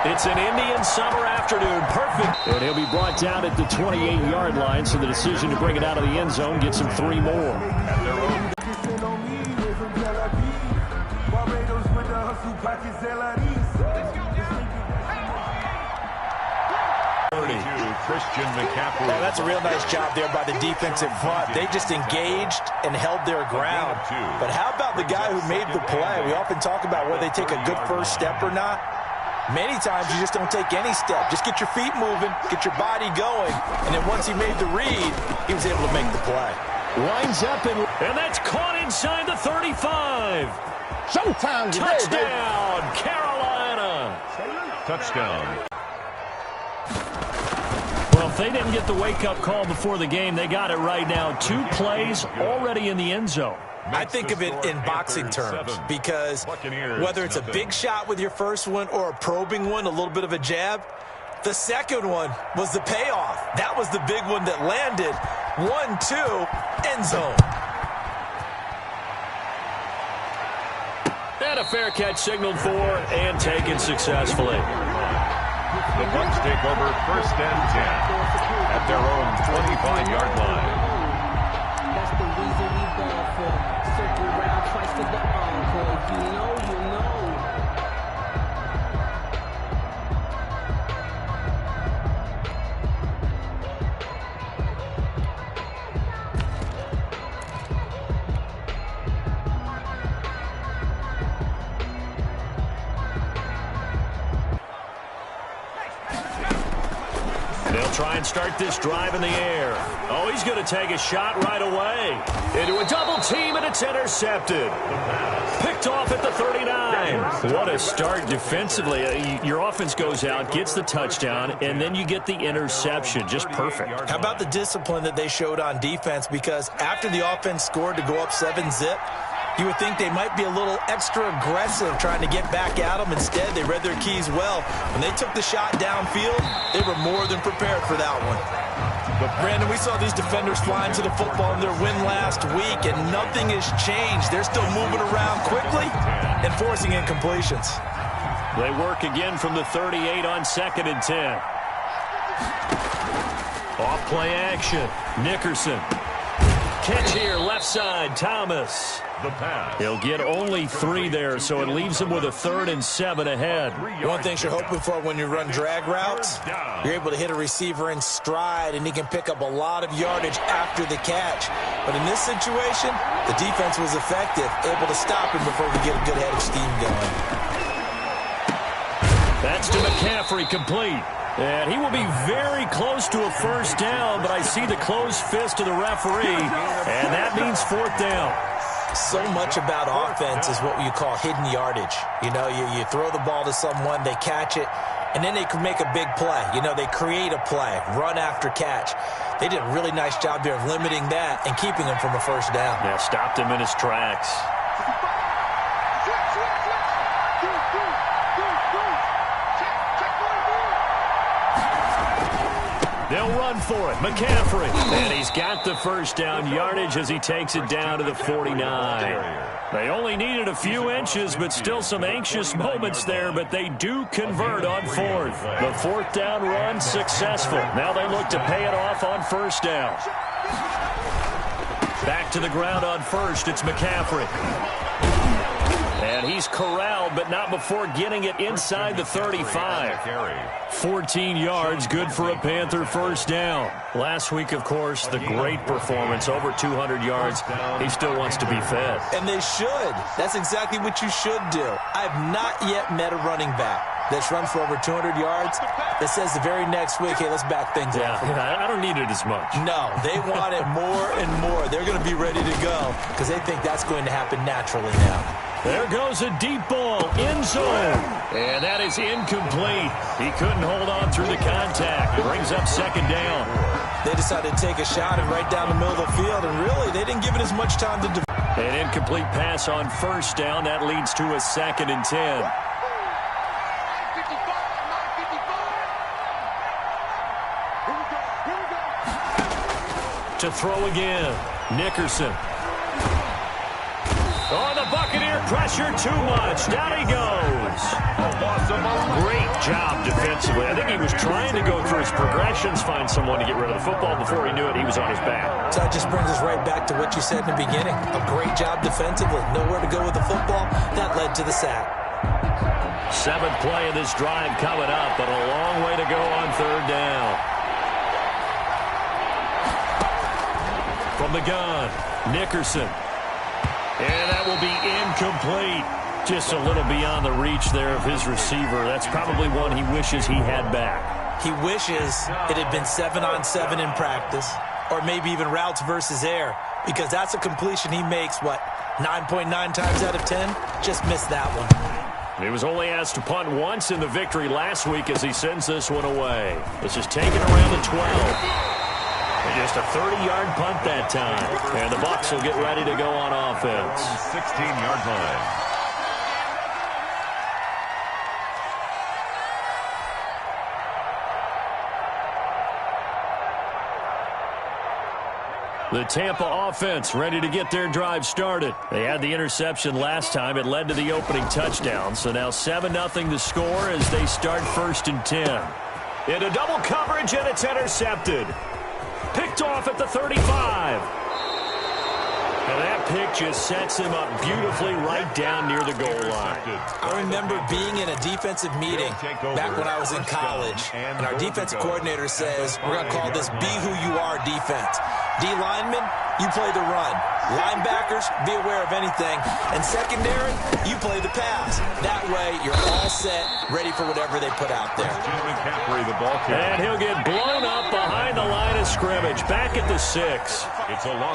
It's an Indian summer afternoon. Perfect. And he'll be brought down at the 28-yard line, so the decision to bring it out of the end zone gets him 3 more. At their own. Christian McCaffrey. Oh, that's a real nice job there by the defensive front. They just engaged and held their ground. But how about the guy who made the play? We often talk about whether they take a good first step or not. Many times you just don't take any step. Just get your feet moving, get your body going, and then once he made the read, he was able to make the play. Lines up, and that's caught inside the 35. Showtime today, touchdown, Carolina. Touchdown. Well, if they didn't get the wake-up call before the game, they got it right now. 2 plays already in the end zone. I think of it in boxing terms because whether it's a big shot with your first one or a probing one, a little bit of a jab, the second one was the payoff. That was the big one that landed. 1-2, end zone. And a fair catch signaled for and taken successfully. The Bucs take over 1st and 10 at their own 25-yard line. That's the reason we ball for. Circle round twice for the encore. You know, you know. They'll try and start this drive in the air. Oh, he's going to take a shot right away. Into a double team, and it's intercepted. Picked off at the 39. What a start defensively. Your offense goes out, gets the touchdown, and then you get the interception. Just perfect. How about the discipline that they showed on defense? Because after the offense scored to go up 7-zip, you would think they might be a little extra aggressive trying to get back at them. Instead, they read their keys well. When they took the shot downfield, they were more than prepared for that one. But, Brandon, we saw these defenders flying to the football in their win last week, and nothing has changed. They're still moving around quickly and forcing incompletions. They work again from the 38 on 2nd and 10. Off play action. Nickerson. Catch here, left side, Thomas. The pass. He'll get only 3 there, so it leaves him with a 3rd and 7 ahead. One thing you're hoping for when you run drag routes, you're able to hit a receiver in stride, and he can pick up a lot of yardage after the catch. But in this situation, the defense was effective, able to stop him before we get a good head of steam going. That's to McCaffrey, complete. And he will be very close to a first down, but I see the closed fist of the referee, and that means 4th down. So much about offense is what you call hidden yardage. You know, you throw the ball to someone, they catch it, and then they can make a big play. You know, they create a play, run after catch. They did a really nice job there of limiting that and keeping him from a first down. Yeah, stopped him in his tracks. They'll run for it. McCaffrey. And he's got the first down yardage as he takes it down to the 49. They only needed a few inches, but still some anxious moments there, but they do convert on 4th. The 4th down run successful. Now they look to pay it off on 1st down. Back to the ground on 1st. It's McCaffrey. And he's corralled, but not before getting it inside the 35. 14 yards, good for a Panther first down. Last week, of course, the great performance, over 200 yards. He still wants to be fed. And they should. That's exactly what you should do. I have not yet met a running back that's run for over 200 yards that says the very next week, hey, let's back things up. I don't need it as much. No, they want it more and more. They're going to be ready to go because they think that's going to happen naturally now. There goes a deep ball, end zone. And that is incomplete. He couldn't hold on through the contact. Brings up 2nd down. They decided to take a shot and right down the middle of the field, and really, they didn't give it as much time to develop. An incomplete pass on 1st down. That leads to a 2nd and 10. To throw again, Nickerson. Oh, the Buccaneer pressure too much. Down he goes. Great job defensively. I think he was trying to go through his progressions, find someone to get rid of the football. Before he knew it, he was on his back. So that just brings us right back to what you said in the beginning. A great job defensively. Nowhere to go with the football. That led to the sack. 7th play of this drive coming up, but a long way to go on 3rd down. From the gun, Nickerson. And that will be incomplete. Just a little beyond the reach there of his receiver. That's probably one he wishes he had back. He wishes it had been 7-on-7 in practice, or maybe even routes versus air, because that's a completion he makes, 9.9 times out of 10? Just missed that one. He was only asked to punt once in the victory last week as he sends this one away. This is taken around the 12. And just a 30-yard punt that time. And the Bucs will get ready to go on offense. 16-yard line. The Tampa offense ready to get their drive started. They had the interception last time. It led to the opening touchdown. So now 7-0 the score as they start 1st and 10. Into double coverage, and it's intercepted. Picked off at the 35. And that pick just sets him up beautifully right down near the goal line. I remember being in a defensive meeting back when I was in college, and our defensive coordinator says, we're going to call this Be Who You Are defense. D linemen, you play the run. Linebackers, be aware of anything. And secondary, you play the pass. That way, you're all set, ready for whatever they put out there. And he'll get blown up behind the line of scrimmage, back at the 6.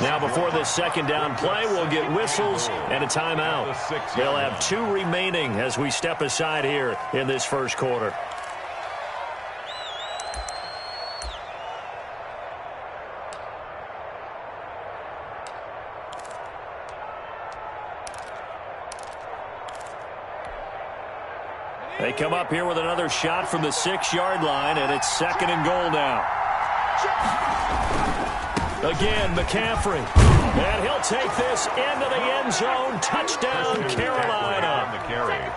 Now, before this 2nd down play, we'll get whistles and a timeout. They'll have 2 remaining as we step aside here in this 1st quarter. They come up here with another shot from the 6-yard line, and it's 2nd and goal now. Again, McCaffrey. And he'll take this into the end zone. Touchdown, Carolina.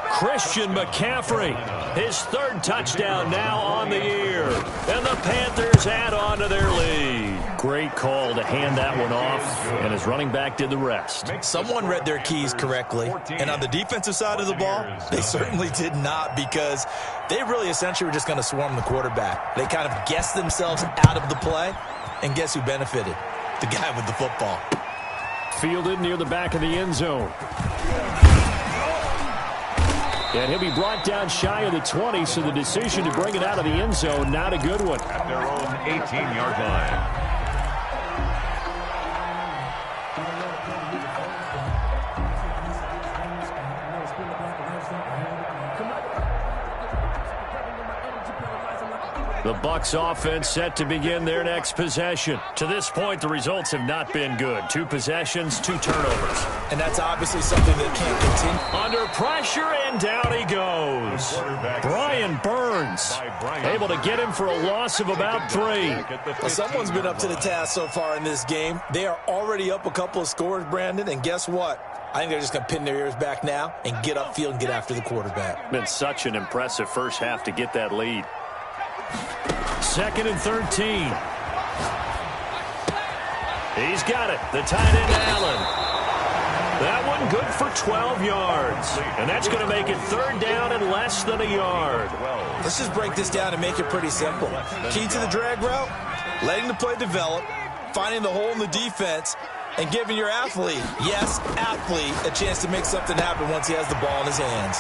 Christian McCaffrey, his 3rd touchdown now on the year. And the Panthers add on to their lead. Great call to hand that one off, and his running back did the rest. Someone read their keys correctly, and on the defensive side of the ball, they certainly did not, because they really essentially were just going to swarm the quarterback. They kind of guessed themselves out of the play, and guess who benefited? The guy with the football. Fielded near the back of the end zone. And he'll be brought down shy of the 20, so the decision to bring it out of the end zone, not a good one. At their own 18-yard line. The Bucs offense set to begin their next possession. To this point, the results have not been good. 2 possessions, 2 turnovers. And that's obviously something that can't continue. Under pressure, and down he goes. Brian Burns able to get him for a loss of about 3. Well, someone's been up to the task so far in this game. They are already up a couple of scores, Brandon, and guess what? I think they're just going to pin their ears back now and get upfield and get after the quarterback. Been such an impressive first half to get that lead. 2nd and 13. He's got it. The tight end, Allen. That one good for 12 yards. And that's going to make it 3rd down and less than a yard. Let's just break this down and make it pretty simple. Key to the drag route, letting the play develop, finding the hole in the defense, and giving your athlete, yes, athlete, a chance to make something happen once he has the ball in his hands.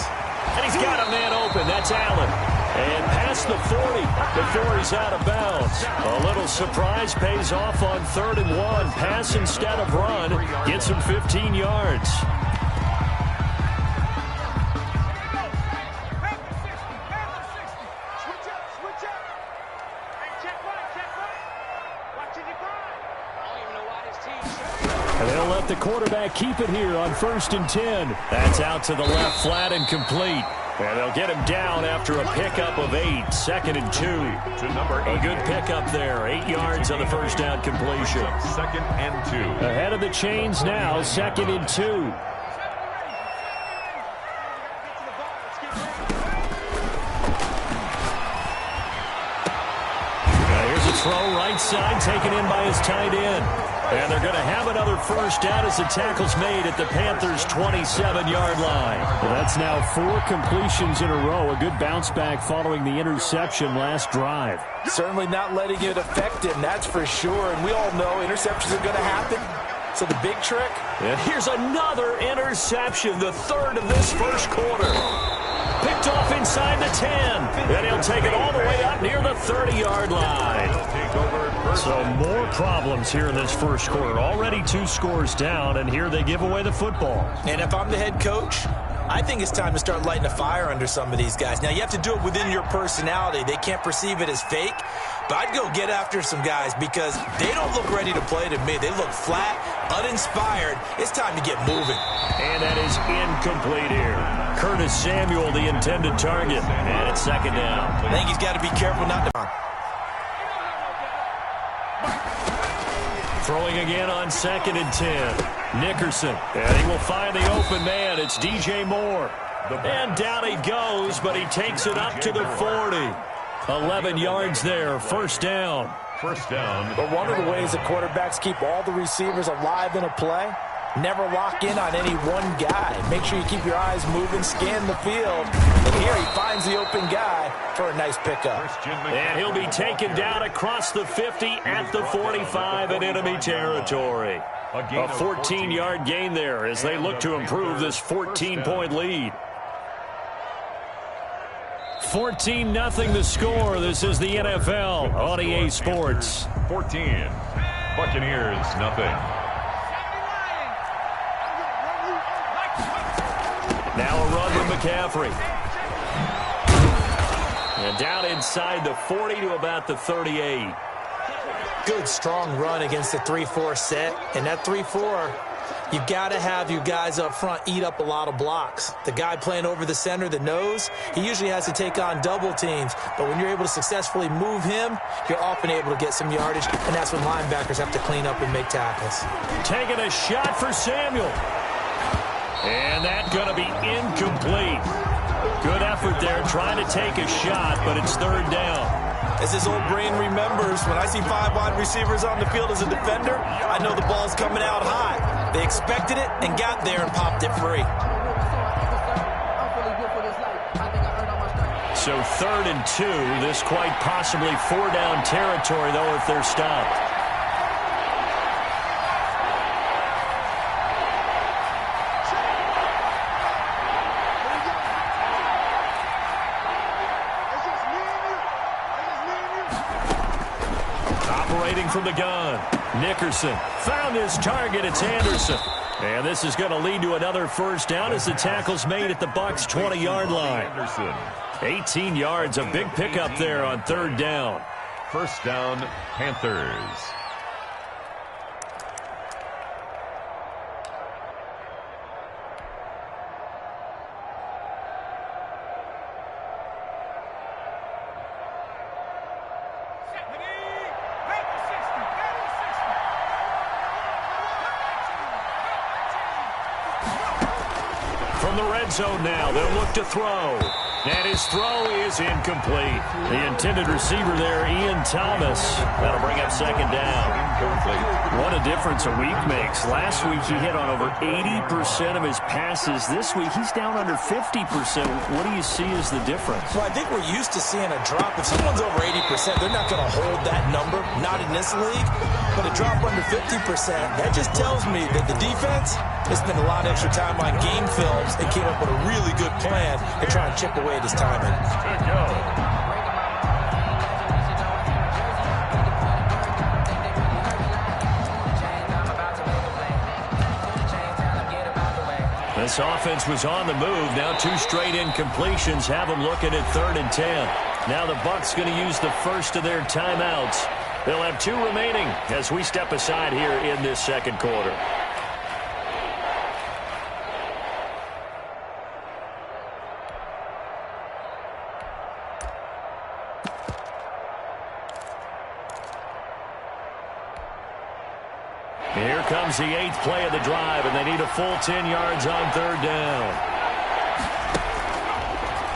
And he's got a man open. That's Allen. And past the 40 before he's out of bounds. A little surprise pays off on 3rd and 1. Pass instead of run. Gets him 15 yards. And they'll let the quarterback keep it here on 1st and 10. That's out to the left, flat and complete. And they'll get him down after a pickup of 8. 2nd and 2. To number 8. A good pickup there. 8 yards on the first down completion. 2nd and 2. Ahead of the chains now. 2nd and 2. right side, taken in by his tight end. And they're going to have another first down as the tackle's made at the Panthers' 27-yard line. Well, that's now 4 completions in a row. A good bounce back following the interception last drive. Certainly not letting it affect him, that's for sure. And we all know interceptions are going to happen. So the big trick? Yeah. Here's another interception, the third of this first quarter. Picked off inside the 10. And he'll take it all the way up near the 30-yard line. So more problems here in this first quarter. Already 2 scores down, and here they give away the football. And if I'm the head coach, I think it's time to start lighting a fire under some of these guys. Now, you have to do it within your personality. They can't perceive it as fake. But I'd go get after some guys because they don't look ready to play to me. They look flat, uninspired. It's time to get moving. And that is incomplete here. Curtis Samuel, the intended target. And it's second down. I think he's got to be careful not to... Throwing again on 2nd and 10. Nickerson. And he will find the open man. It's DJ Moore. And down he goes, but he takes it up to the 40. 11 yards there. First down. First down. But one of the ways that quarterbacks keep all the receivers alive in a play, never lock in on any one guy. Make sure you keep your eyes moving, scan the field. And here he finds the open guy for a nice pickup. And he'll be taken down across the 50 at the 45 in enemy territory. A 14-yard gain there as they look to improve this 14-point lead. 14-0 the score. This is the NFL on EA Sports. 14. Buccaneers, nothing. Now a run with McCaffrey. And down inside the 40 to about the 38. Good, strong run against the 3-4 set. And that 3-4, you've got to have your guys up front eat up a lot of blocks. The guy playing over the center, the nose, he usually has to take on double teams. But when you're able to successfully move him, you're often able to get some yardage. And that's when linebackers have to clean up and make tackles. Taking a shot for Samuel. And that's going to be incomplete. Good effort there trying to take a shot, but it's third down. As his old brain remembers, when I see 5 wide receivers on the field as a defender, I know the ball's coming out high. They expected it and got there and popped it free. So 3rd and 2. This quite possibly 4-down territory, though, if they're stopped. From the gun, Nickerson found his target. It's Anderson, and this is going to lead to another first down as the tackle's made at the Bucs' 20-yard line. Anderson. 18 yards, a big pickup there on 3rd down. First down, Panthers. Zone now. They'll look to throw. And his throw is incomplete. The intended receiver there, Ian Thomas. That'll bring up 2nd down. What a difference a week makes. Last week he hit on over 80% of his passes. This week he's down under 50%. What do you see as the difference? Well, I think we're used to seeing a drop. If someone's over 80%, they're not going to hold that number. Not in this league. But a drop under 50%, that just tells me that the defense has spent a lot of extra time on game films and came up with a really good plan to try and chip away at his timing. Good go. This offense was on the move. Now 2 straight incompletions have them looking at 3rd and 10. Now the Bucs going to use the first of their timeouts. They'll have 2 remaining as we step aside here in this second quarter. Here comes the 8th play of the drive, and they need a full 10 yards on 3rd down.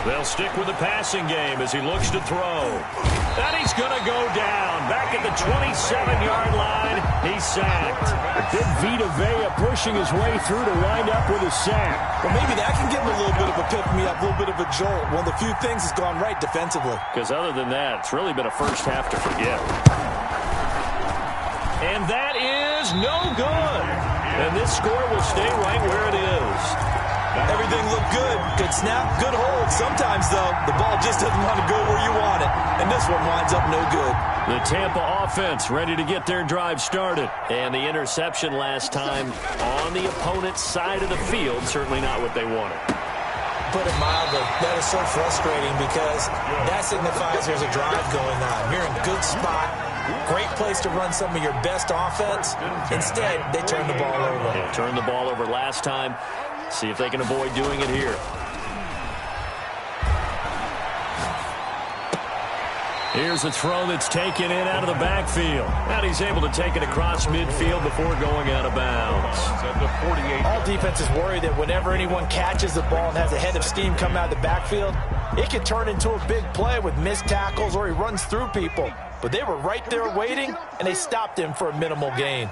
They'll stick with the passing game as he looks to throw. And he's going to go down. Back at the 27-yard line, he's sacked. Big Vita Vea pushing his way through to wind up with a sack. Well, maybe that can give him a little bit of a pick-me-up, a little bit of a jolt. One of the few things that's gone right defensively. Because other than that, it's really been a first half to forget. And that is no good. And this score will stay right where it is. Everything looked good. Good snap, good hold. Sometimes, though, the ball just doesn't want to go where you want it. And this one winds up no good. The Tampa offense ready to get their drive started. And the interception last time on the opponent's side of the field, certainly not what they wanted. Put it mildly, that is so frustrating because that signifies there's a drive going on. You're in a good spot. Great place to run some of your best offense. Instead, they turn the ball over. They turned the ball over last time. See if they can avoid doing it here. Here's a throw that's taken in out of the backfield. And he's able to take it across midfield before going out of bounds. All defenses worry that whenever anyone catches the ball and has a head of steam come out of the backfield, it can turn into a big play with missed tackles or he runs through people. But they were right there waiting, and they stopped him for a minimal gain.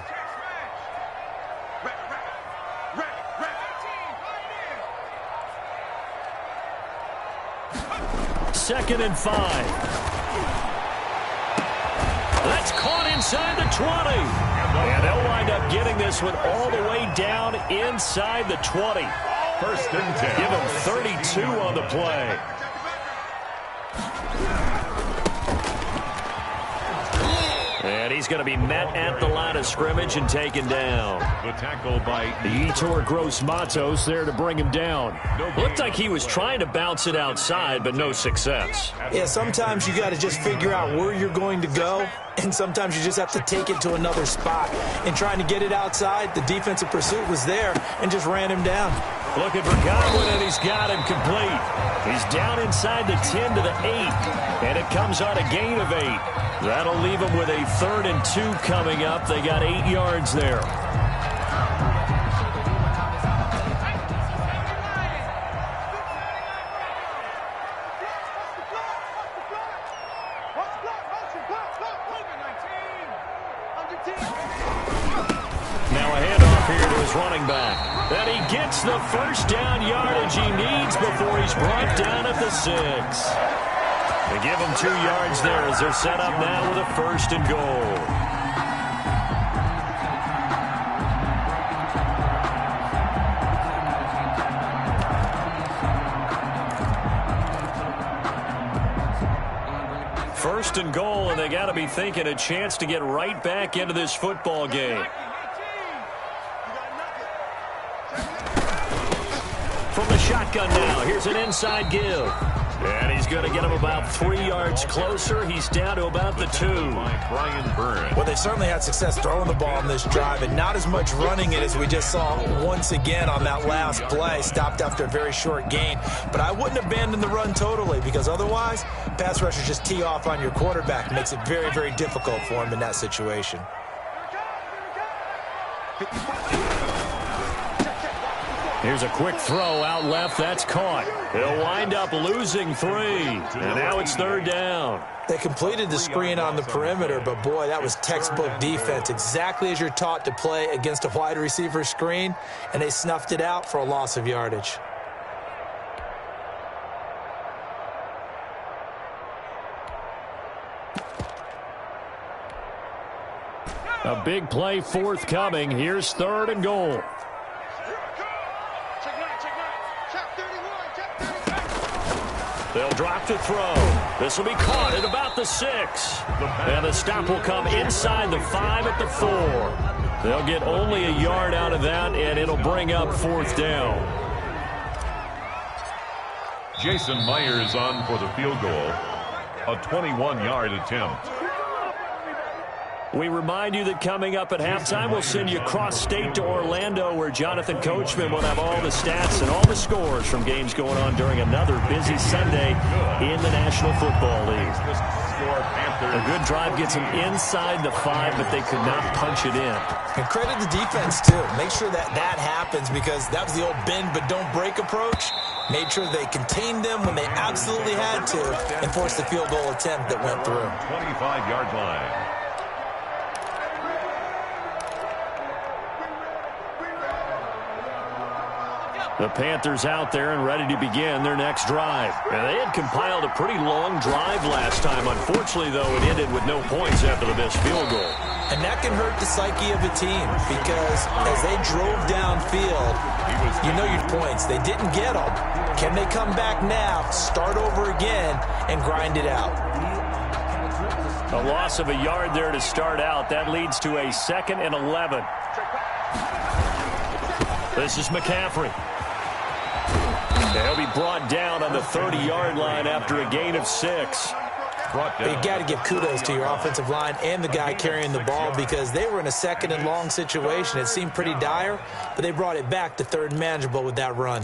Second and 5. That's caught inside the 20. And they'll wind up getting this one all the way down inside the 20. First and 10. Give him 32 on the play. And he's going to be met at the line of scrimmage and taken down. The tackle by Yetur Gross-Matos there to bring him down. Looked like he was trying to bounce it outside, but no success. Yeah, sometimes you got to just figure out where you're going to go, and sometimes you just have to take it to another spot. And trying to get it outside, the defensive pursuit was there and just ran him down. Looking for Godwin, and he's got him complete. He's down inside the 10 to the 8, and it comes on a gain of 8. That'll leave them with a 3rd and 2 coming up. They got 8 yards there. Now a handoff here to his running back. And he gets the first down yardage he needs before he's brought down at the 6. They give him 2 yards there as they're set up now with a 1st and goal. First and goal, and they got to be thinking a chance to get right back into this football game. From the shotgun now, here's an inside give. And he's going to get him about 3 yards closer. He's down to about the 2. Well, they certainly had success throwing the ball on this drive, and not as much running it as we just saw once again on that last play. Stopped after a very short gain. But I wouldn't abandon the run totally, because otherwise, pass rushers just tee off on your quarterback. Makes it very, very difficult for him in that situation. Here's a quick throw out left. That's caught. He'll wind up losing 3. And now it's 3rd down. They completed the screen on the perimeter, but boy, that was textbook defense. Exactly as you're taught to play against a wide receiver screen, and they snuffed it out for a loss of yardage. A big play forthcoming. Here's 3rd and goal. They'll drop to throw. This will be caught at about the 6. And the stop will come inside the 5 at the 4. They'll get only a yard out of that, and it'll bring up 4th down. Jason Myers on for the field goal. A 21-yard attempt. We remind you that coming up at halftime, we'll send you cross-state to Orlando, where Jonathan Coachman will have all the stats and all the scores from games going on during another busy Sunday in the National Football League. A good drive gets them inside the 5, but they could not punch it in. And credit the defense, too. Make sure that that happens, because that was the old bend but don't break approach. Made sure they contained them when they absolutely had to and forced the field goal attempt that went through. 25-yard line. The Panthers out there and ready to begin their next drive. And they had compiled a pretty long drive last time. Unfortunately, though, it ended with no points after the missed field goal. And that can hurt the psyche of a team because as they drove downfield, you know your points. They didn't get them. Can they come back now, start over again, and grind it out? A loss of a yard there to start out. That leads to a 2nd and 11. This is McCaffrey. He'll be brought down on the 30-yard line after a gain of 6. You got to give kudos to your offensive line and the guy carrying the ball because they were in a 2nd and long situation. It seemed pretty dire, but they brought it back to 3rd and manageable with that run.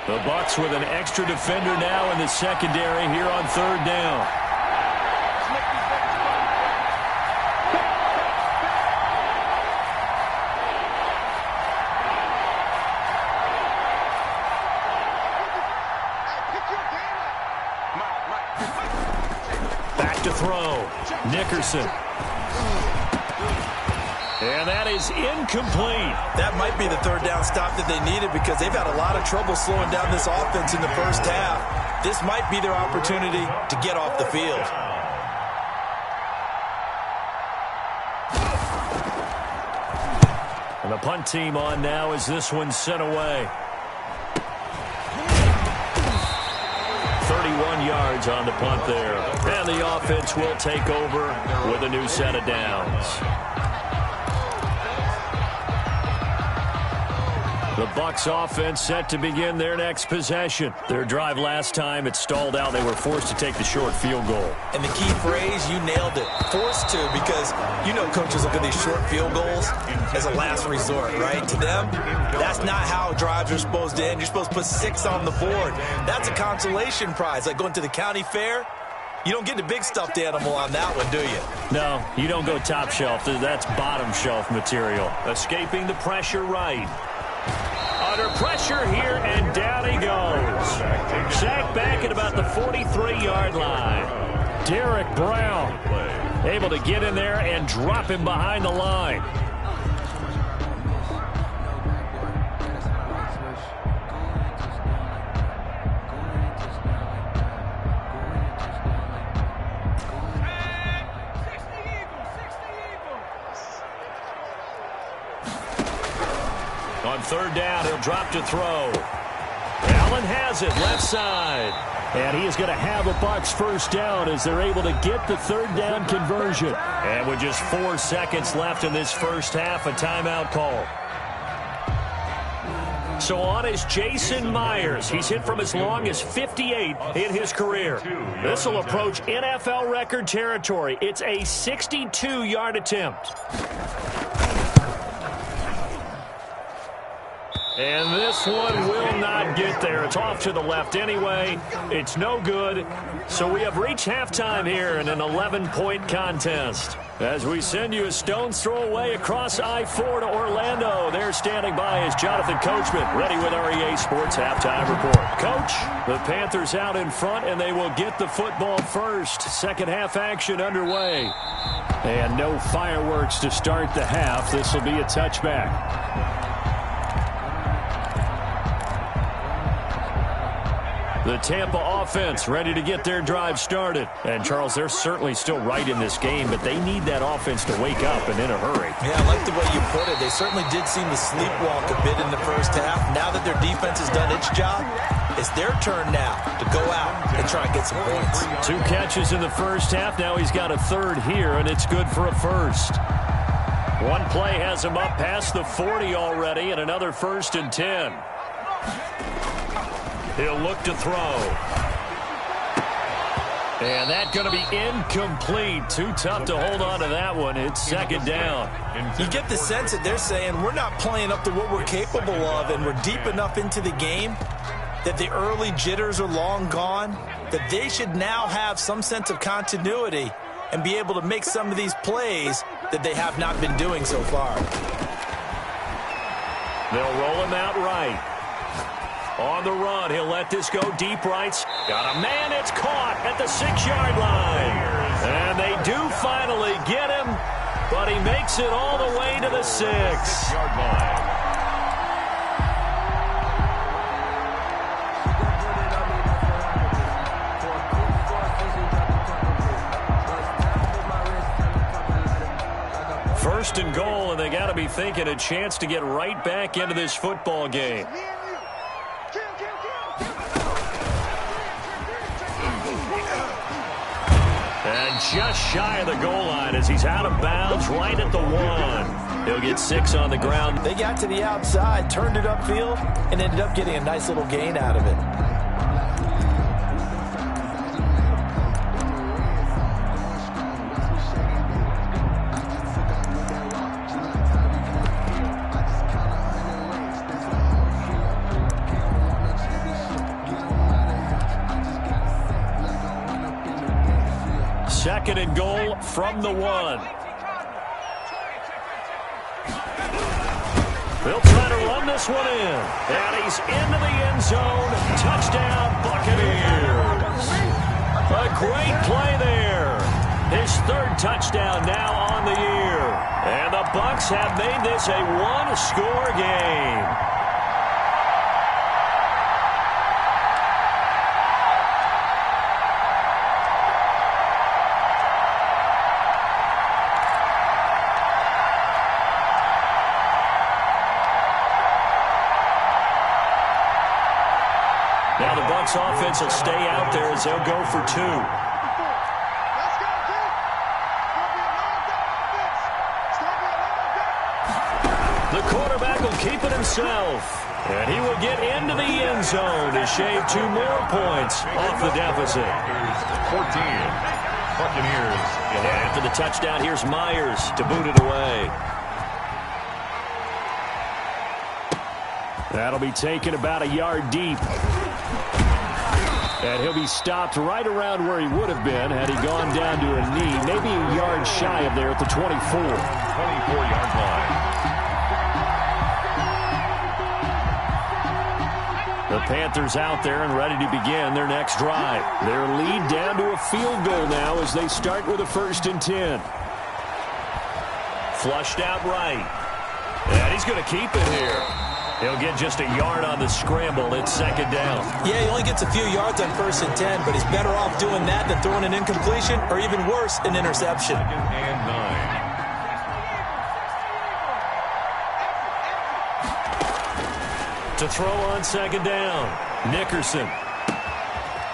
The Bucs with an extra defender now in the secondary here on 3rd down. To throw. Nickerson. And that is incomplete. That might be the 3rd down stop that they needed because they've had a lot of trouble slowing down this offense in the first half. This might be their opportunity to get off the field. And the punt team on now as this one's sent away. 31 yards on the punt there. And the offense will take over with a new set of downs. The Bucs offense set to begin their next possession. Their drive last time, it stalled out. They were forced to take the short field goal. And the key phrase, you nailed it. Forced to, because you know coaches look at these short field goals as a last resort, right? To them, that's not how drives are supposed to end. You're supposed to put 6 on the board. That's a consolation prize, like going to the county fair. You don't get the big stuffed animal on that one, do you? No, you don't go top shelf. That's bottom shelf material. Escaping the pressure right. Under pressure here, and down he goes. Sacked back at about the 43-yard line. Derek Brown able to get in there and drop him behind the line. On 3rd down, he'll drop to throw. Allen has it, left side. And he is going to have a Bucs 1st down as they're able to get the 3rd down conversion. And with just 4 seconds left in this first half, a timeout call. So on is Jason Myers. He's hit from as long as 58 in his career. This will approach NFL record territory. It's a 62-yard attempt. And this one will not get there. It's off to the left anyway. It's no good. So we have reached halftime here in an 11-point contest. As we send you a stone's throw away across I-4 to Orlando. There standing by is Jonathan Coachman, ready with our EA Sports Halftime Report. Coach, the Panthers out in front, and they will get the football first. Second half action underway. And no fireworks to start the half. This will be a touchback. The Tampa offense ready to get their drive started. And, Charles, they're certainly still right in this game, but they need that offense to wake up and in a hurry. Yeah, I like the way you put it. They certainly did seem to sleepwalk a bit in the first half. Now that their defense has done its job, it's their turn now to go out and try and get some points. 2 catches in the first half. Now he's got a 3rd here, and it's good for a 1st. One play has him up past the 40 already, and another 1st and 10. He'll look to throw. And that's going to be incomplete. Too tough to hold on to that one. It's 2nd down. You get the sense that they're saying we're not playing up to what we're capable of, and we're deep enough into the game that the early jitters are long gone, that they should now have some sense of continuity and be able to make some of these plays that they have not been doing so far. They'll roll him out right. On the run, he'll let this go deep right. Got a man, it's caught at the 6-yard line. And they do finally get him, but he makes it all the way to the 6-yard line. First and goal, and they got to be thinking a chance to get right back into this football game. And just shy of the goal line as he's out of bounds right at the 1. He'll get 6 on the ground. They got to the outside, turned it upfield, and ended up getting a nice little gain out of it. Second and goal from the 1. They'll try to run this one in. And he's into the end zone. Touchdown, Buccaneers. A great play there. His 3rd touchdown now on the year. And the Bucs have made this a 1-score game. Now the Bucs offense will stay out there as they'll go for 2. The quarterback will keep it himself. And he will get into the end zone to shave 2 more points off the deficit. 14. Buccaneers. And after the touchdown, here's Myers to boot it away. That'll be taken about a yard deep. And he'll be stopped right around where he would have been had he gone down to a knee, maybe a yard shy of there at the 24. 24-yard line. The Panthers out there and ready to begin their next drive. Their lead down to a field goal now as they start with a 1st and 10. Flushed out right. And he's going to keep it here. He'll get just a yard on the scramble. It's 2nd down. Yeah, he only gets a few yards on 1st and 10, but he's better off doing that than throwing an incompletion or even worse, an interception. 2nd and 9. To throw on 2nd down. Nickerson.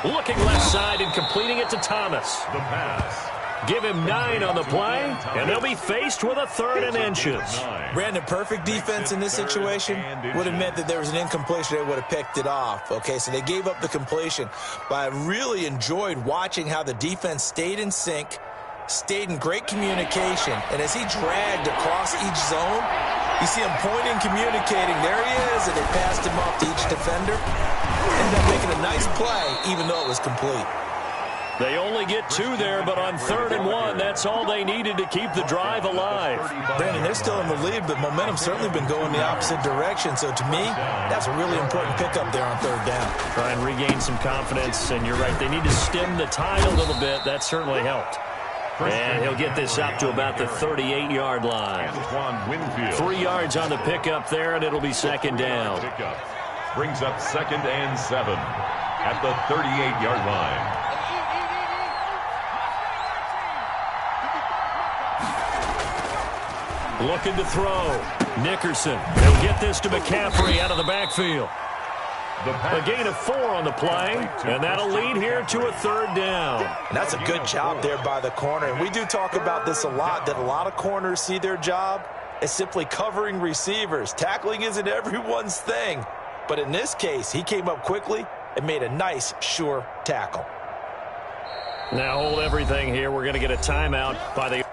Looking left side and completing it to Thomas. The pass. Give him 9 on the play, and they'll be faced with a 3rd and inches. Brandon, perfect defense in this situation would have meant that there was an incompletion. They would have picked it off. Okay, so they gave up the completion. But I really enjoyed watching how the defense stayed in sync, stayed in great communication, and as he dragged across each zone, you see him pointing, communicating. There he is, and they passed him off to each defender. Ended up making a nice play, even though it was complete. They only get 2 there, but on 3rd and 1, that's all they needed to keep the drive alive. Brandon, they're still in the lead, but momentum's certainly been going the opposite direction. So to me, that's a really important pickup there on 3rd down. Try and regain some confidence, and you're right, they need to stem the tide a little bit. That certainly helped. And he'll get this up to about the 38-yard line. 3 yards on the pickup there, and it'll be 2nd down. Brings up 2nd and 7 at the 38-yard line. Looking to throw. Nickerson. He'll get this to McCaffrey out of the backfield. A gain of 4 on the play, and that'll lead here to a 3rd down. And that's a good job there by the corner. And we do talk about this a lot, that a lot of corners see their job as simply covering receivers. Tackling isn't everyone's thing. But in this case, he came up quickly and made a nice, sure tackle. Now hold everything here. We're going to get a timeout by the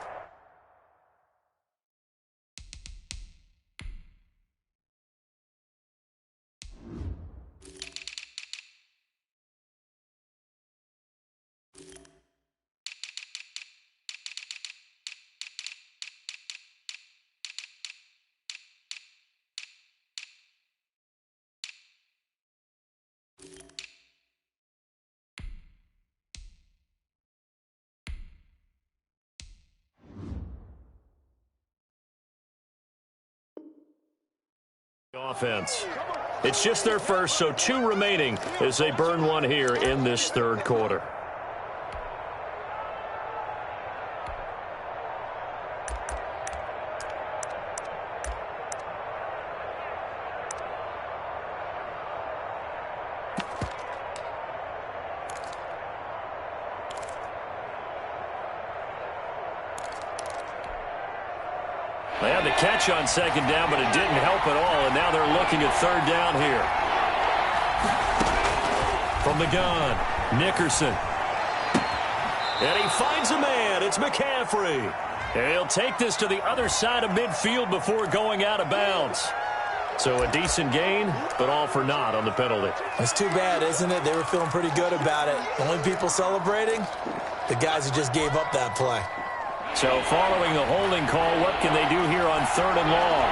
Offense. It's just their first, so 2 remaining as they burn one here in this third quarter. They had the catch on second down, but it didn't help at all, and now they're looking at third down here. From the gun, Nickerson. And he finds a man. It's McCaffrey. And he'll take this to the other side of midfield before going out of bounds. So a decent gain, but all for naught on the penalty. It's too bad, isn't it? They were feeling pretty good about it. The only people celebrating, the guys who just gave up that play. So following the holding call, what can they do here on third and long?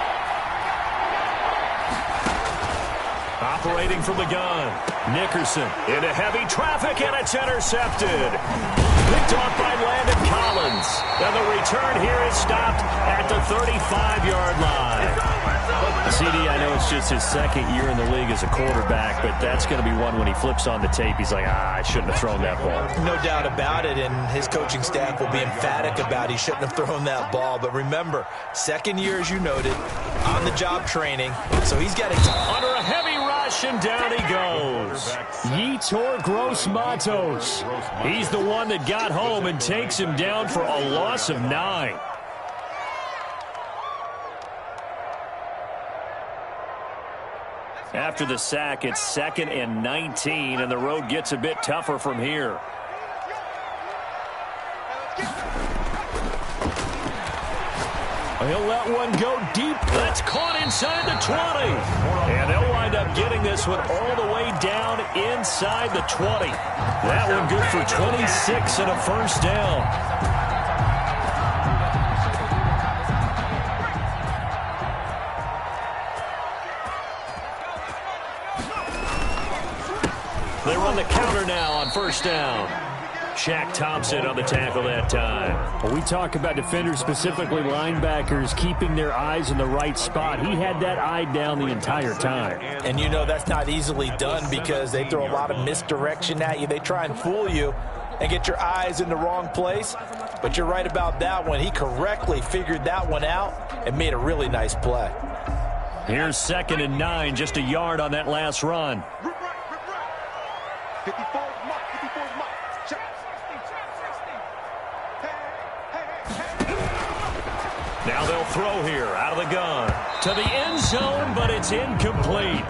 Operating from the gun, Nickerson into heavy traffic, and it's intercepted. Picked off by Landon Collins. And the return here is stopped at the 35-yard line. CD, I know it's just his second year in the league as a quarterback, but that's going to be one when he flips on the tape, he's like, I shouldn't have thrown that ball. No doubt about it, and his coaching staff will be emphatic about he shouldn't have thrown that ball. But remember, second year, as you noted, on-the-job training, so he's got under a heavy rush, and down he goes. Yetur Gross-Matos. He's the one that got home and takes him down for a loss of 9. After the sack, it's 2nd and 19, and the road gets a bit tougher from here. He'll let one go deep. That's caught inside the 20. And they'll wind up getting this one all the way down inside the 20. That one good for 26 and a first down. They run the counter now on first down. Shaq Thompson on the tackle that time. Well, we talk about defenders, specifically linebackers, keeping their eyes in the right spot. He had that eye down the entire time. And you know that's not easily done because they throw a lot of misdirection at you. They try and fool you and get your eyes in the wrong place. But you're right about that one. He correctly figured that one out and made a really nice play. Here's 2nd and 9, just a yard on that last run. 54 mark, 54 mark. Now they'll throw here out of the gun to the end zone, but it's incomplete.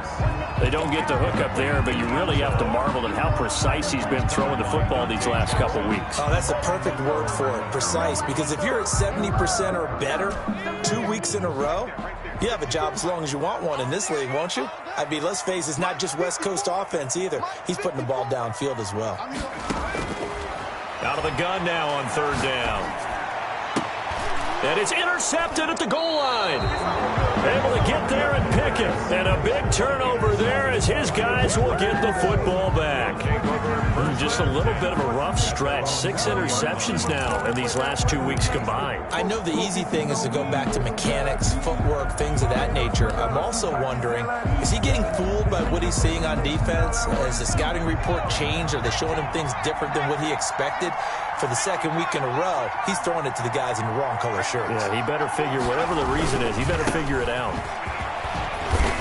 They don't get the hook up there, but you really have to marvel at how precise he's been throwing the football these last couple weeks. Oh, that's a perfect word for it, precise, because if you're at 70% or better 2 weeks in a row, you have a job as long as you want one in this league, won't you? I mean, let's face it, it's not just West Coast offense either. He's putting the ball downfield as well. Out of the gun now on third down. And it's intercepted at the goal line. Able to get there and pick it. And a big turnover there as his guys will get the football back. Just a little bit of a rough stretch. 6 interceptions now in these last 2 weeks combined. I know the easy thing is to go back to mechanics, footwork, things of that nature. I'm also wondering, is he getting fooled by what he's seeing on defense? Has the scouting report changed? Are they showing him things different than what he expected? For the second week in a row, he's throwing it to the guys in the wrong color shirts. Yeah, he better figure, whatever the reason is, he better figure it out.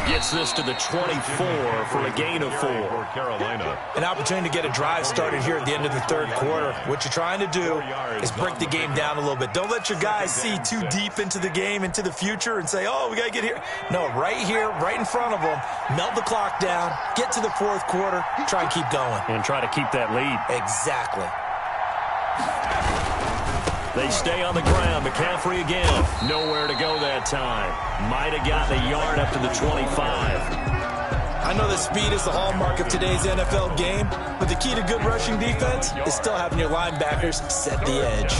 Gets this to the 24 for a gain of 4. Carolina. An opportunity to get a drive started here at the end of the third quarter. What you're trying to do is break the game down a little bit. Don't let your guys see too deep into the game, into the future, and say, oh, we got to get here. No, right here, right in front of them, melt the clock down, get to the fourth quarter, try and keep going. And try to keep that lead. Exactly. They stay on the ground. McCaffrey again. Nowhere to go that time. Might have gotten a yard up to the 25. I know that speed is the hallmark of today's NFL game, but the key to good rushing defense is still having your linebackers set the edge.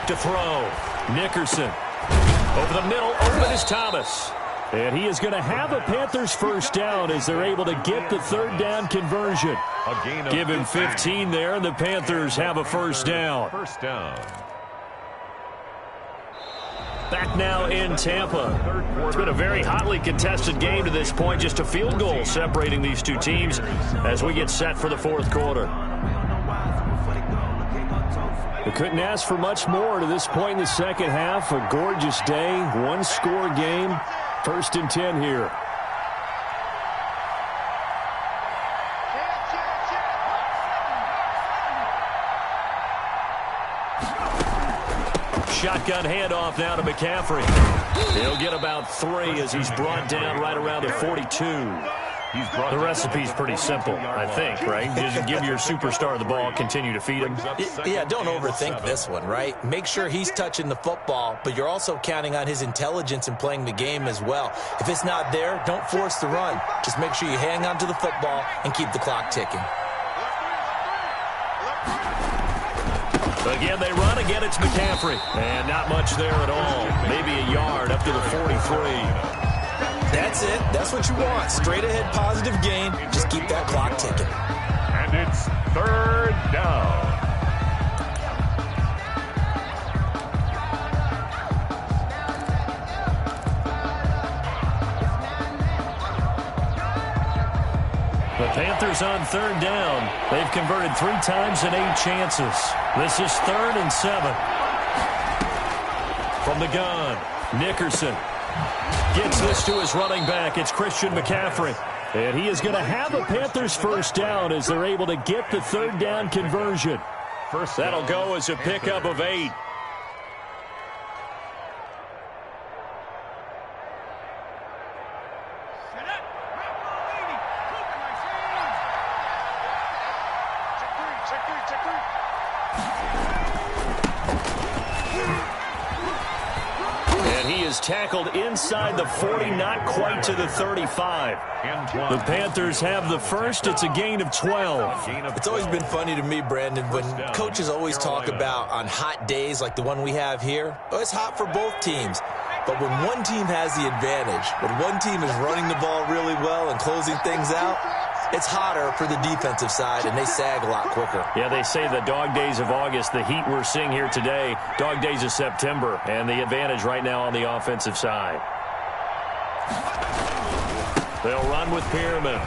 Back to throw. Nickerson. Over the middle, open is Thomas. And he is going to have a Panthers first down as they're able to get the third down conversion. Give him 15 there, and the Panthers have a first down. First down. Back now in Tampa. It's been a very hotly contested game to this point. Just a field goal separating these two teams as we get set for the fourth quarter. We couldn't ask for much more to this point in the second half. A gorgeous day, one-score game. First and 10 here. Shotgun handoff now to McCaffrey. He'll get about 3 as he's brought down right around the 42. The recipe's pretty simple, I think, right? Just give your superstar the ball, continue to feed him. Yeah, don't overthink this one, right? Make sure he's touching the football, but you're also counting on his intelligence in playing the game as well. If it's not there, don't force the run. Just make sure you hang on to the football and keep the clock ticking. Again, they run. Again, it's McCaffrey. And not much there at all. Maybe a yard up to the 43. That's it. That's what you want. Straight ahead positive gain. Just keep that clock ticking. And it's third down. The Panthers on third down. They've converted 3 times in 8 chances. This is 3rd and 7. From the gun, Nickerson gets this to his running back. It's Christian McCaffrey. And he is going to have a Panthers first down as they're able to get the third down conversion. That'll go as a pickup of 8. Tackled inside the 40, not quite to the 35. The Panthers have the first. It's a gain of 12. It's always been funny to me, Brandon, when coaches always talk about on hot days like the one we have here. Oh, it's hot for both teams. But when one team has the advantage, when one team is running the ball really well and closing things out, it's hotter for the defensive side, and they sag a lot quicker. Yeah, they say the dog days of August, the heat we're seeing here today, dog days of September, and the advantage right now on the offensive side. They'll run with Pearman.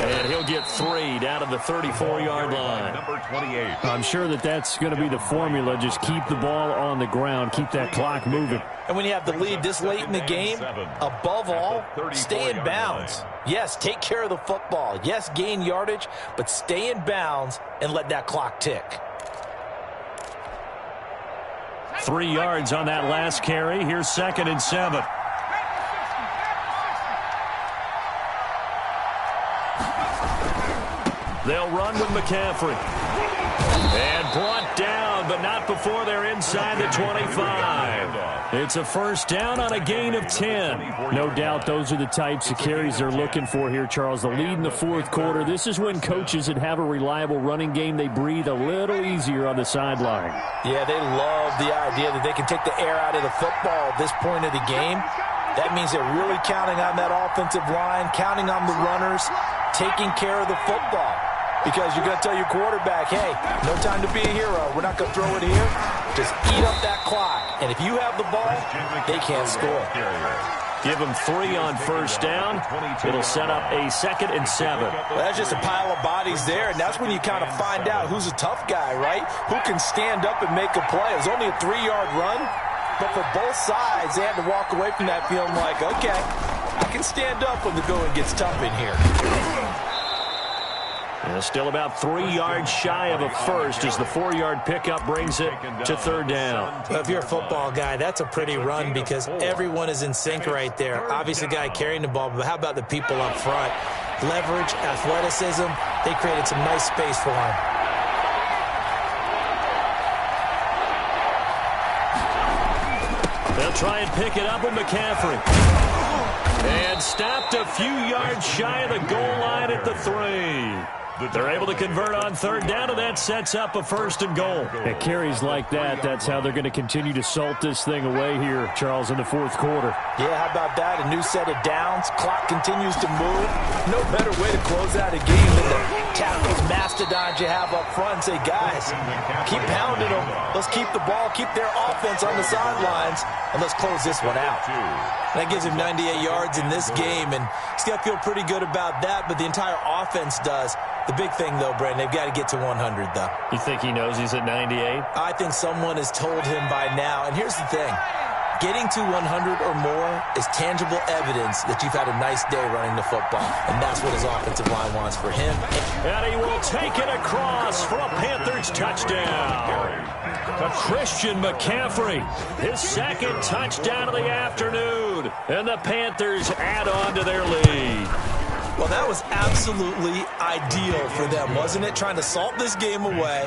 And he'll get 3 down to the 34-yard line. Number 28. I'm sure that's going to be the formula. Just keep the ball on the ground. Keep that clock moving. And when you have the lead this late in the game, above all, stay in bounds. Yes, take care of the football. Yes, gain yardage, but stay in bounds and let that clock tick. 3 yards on that last carry. Here's 2nd and 7. They'll run with McCaffrey. And brought down, but not before they're inside the 25. It's a first down on a gain of 10. No doubt those are the types of carries they're looking for here, Charles. The lead in the fourth quarter. This is when coaches that have a reliable running game, they breathe a little easier on the sideline. Yeah, they love the idea that they can take the air out of the football at this point of the game. That means they're really counting on that offensive line, counting on the runners, taking care of the football. Because you're going to tell your quarterback, hey, no time to be a hero. We're not going to throw it here. Just eat up that clock. And if you have the ball, they can't score. Give them 3 on first down. It'll set up a 2nd and 7. Well, that's just a pile of bodies there, and that's when you kind of find out who's a tough guy, right? Who can stand up and make a play. It was only a 3-yard run, but for both sides, they had to walk away from that feeling like, okay, I can stand up when the going gets tough in here. And still about 3 yards shy of a first as the 4-yard pickup brings it to 3rd down. Well, if you're a football guy, that's a pretty run because everyone is in sync right there. Obviously, the guy carrying the ball, but how about the people up front? Leverage, athleticism, they created some nice space for him. They'll try and pick it up with McCaffrey. And stopped a few yards shy of the goal line at the 3. They're able to convert on third down, and that sets up a 1st and goal. At carries like that, that's how they're going to continue to salt this thing away here, Charles, in the 4th quarter. Yeah, how about that? A new set of downs. Clock continues to move. No better way to close out a game than to tap those mastodons you have up front and say, guys, keep pounding them. Let's keep the ball, keep their offense on the sidelines, and let's close this one out. That gives him 98 yards in this game, and he's got to feel pretty good about that, but the entire offense does. The big thing, though, Brandon, they've got to get to 100, though. You think he knows he's at 98? I think someone has told him by now. And here's the thing. Getting to 100 or more is tangible evidence that you've had a nice day running the football. And that's what his offensive line wants for him. And he will take it across for a Panthers touchdown. Christian McCaffrey, his 2nd touchdown of the afternoon. And the Panthers add on to their lead. Well, that was absolutely ideal for them, wasn't it? Trying to salt this game away.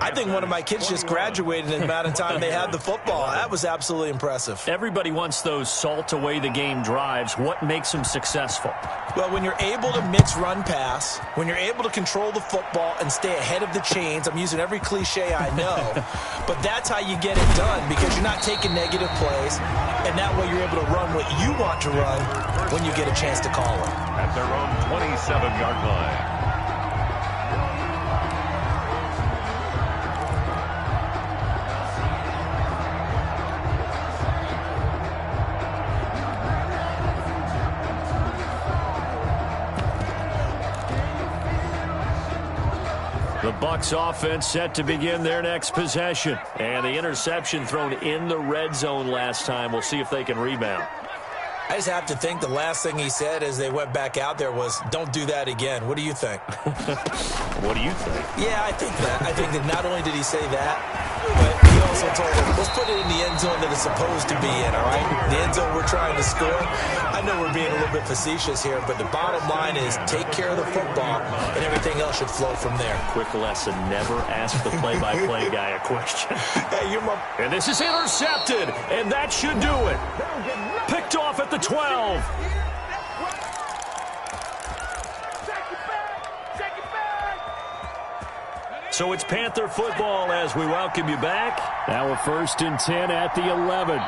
I think one of my kids just graduated in the amount of time they had the football. That was absolutely impressive. Everybody wants those salt away the game drives. What makes them successful? Well, when you're able to mix run pass, when you're able to control the football and stay ahead of the chains, I'm using every cliche I know, but that's how you get it done because you're not taking negative plays, and that way you're able to run what you want to run when you get a chance to call it. At their own 27-yard line. The Bucs offense set to begin their next possession. And the interception thrown in the red zone last time. We'll see if they can rebound. I just have to think the last thing he said as they went back out there was, don't do that again. What do you think? What do you think? Yeah, I think that. I think that not only did he say that, but he also told him, let's put it in the end zone that it's supposed to be in, all right? The end zone we're trying to score. I know we're being a little bit facetious here, but the bottom line is take care of the football, and everything else should flow from there. Quick lesson, never ask the play-by-play guy a question. Hey, you're my... And this is intercepted, and that should do it. Picked off at the 12. So it's Panther football as we welcome you back. Now a 1st and 10 at the 11.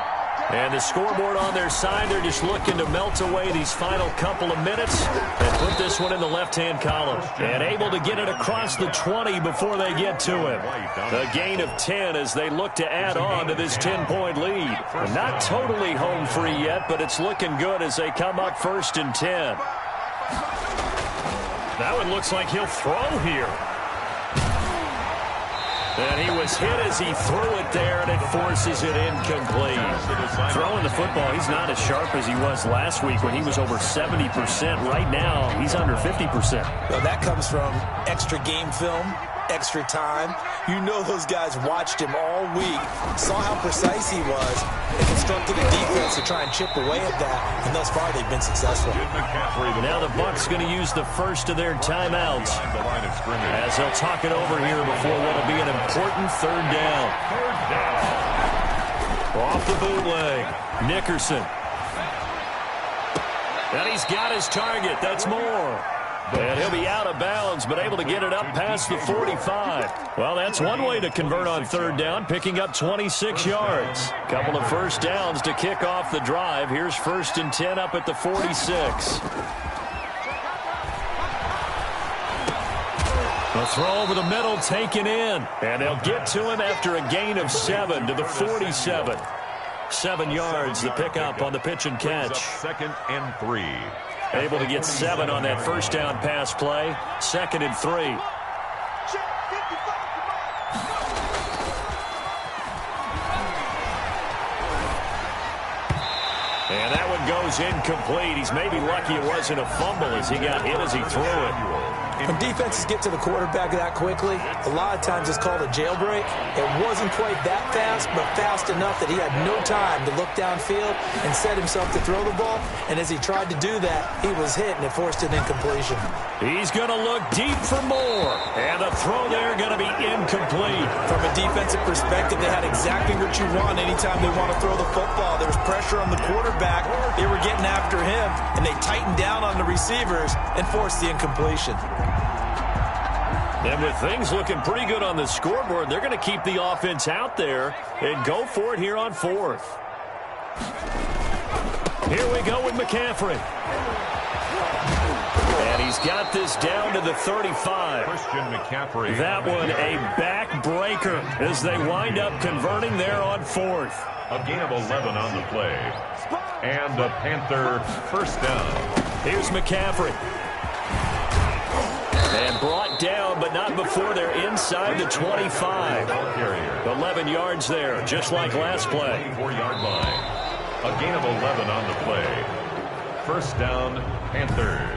And the scoreboard on their side, they're just looking to melt away these final couple of minutes and put this one in the left-hand column. And able to get it across the 20 before they get to him. A gain of 10 as they look to add on to this 10-point lead. Not totally home free yet, but it's looking good as they come up 1st and 10. That one looks like he'll throw here. And he was hit as he threw it there, and it forces it incomplete. Throwing the football, he's not as sharp as he was last week when he was over 70%. Right now, he's under 50%. Well, that comes from extra game film, extra time. You know those guys watched him all week, saw how precise he was, and constructed a defense to try and chip away at that, and thus far they've been successful. Now the Bucs going to use the first of their timeouts as they'll talk it over here before what will be an important 3rd down. Off the bootleg, Nickerson. And he's got his target. That's Moore. And he'll be out of bounds, but able to get it up past the 45. Well, that's one way to convert on 3rd down, picking up 26 yards. Couple of 1st downs to kick off the drive. Here's 1st and 10 up at the 46. The throw over the middle taken in. And they'll get to him after a gain of 7 to the 47. 7 yards the pickup on the pitch and catch. 2nd and 3. Able to get 7 on that 1st down pass play. 2nd and 3. And that one goes incomplete. He's maybe lucky it wasn't a fumble as he got hit as he threw it. When defenses get to the quarterback that quickly, a lot of times it's called a jailbreak. It wasn't quite that fast, but fast enough that he had no time to look downfield and set himself to throw the ball. And as he tried to do that, he was hit, and it forced an incompletion. He's going to look deep for more. And the throw there going to be incomplete. From a defensive perspective, they had exactly what you want anytime they want to throw the football. There was pressure on the quarterback. They were getting after him, and they tightened down on the receivers and forced the incompletion. And with things looking pretty good on the scoreboard, they're going to keep the offense out there and go for it here on 4th. Here we go with McCaffrey. And he's got this down to the 35. Christian McCaffrey. That one a backbreaker as they wind up converting there on 4th. A gain of 11 on the play. And a Panther first down. Here's McCaffrey. And brought down, but not before they're inside the 25. 11 yards there, just like last play. 24-yard line. A gain of 11 on the play. First down, Panthers.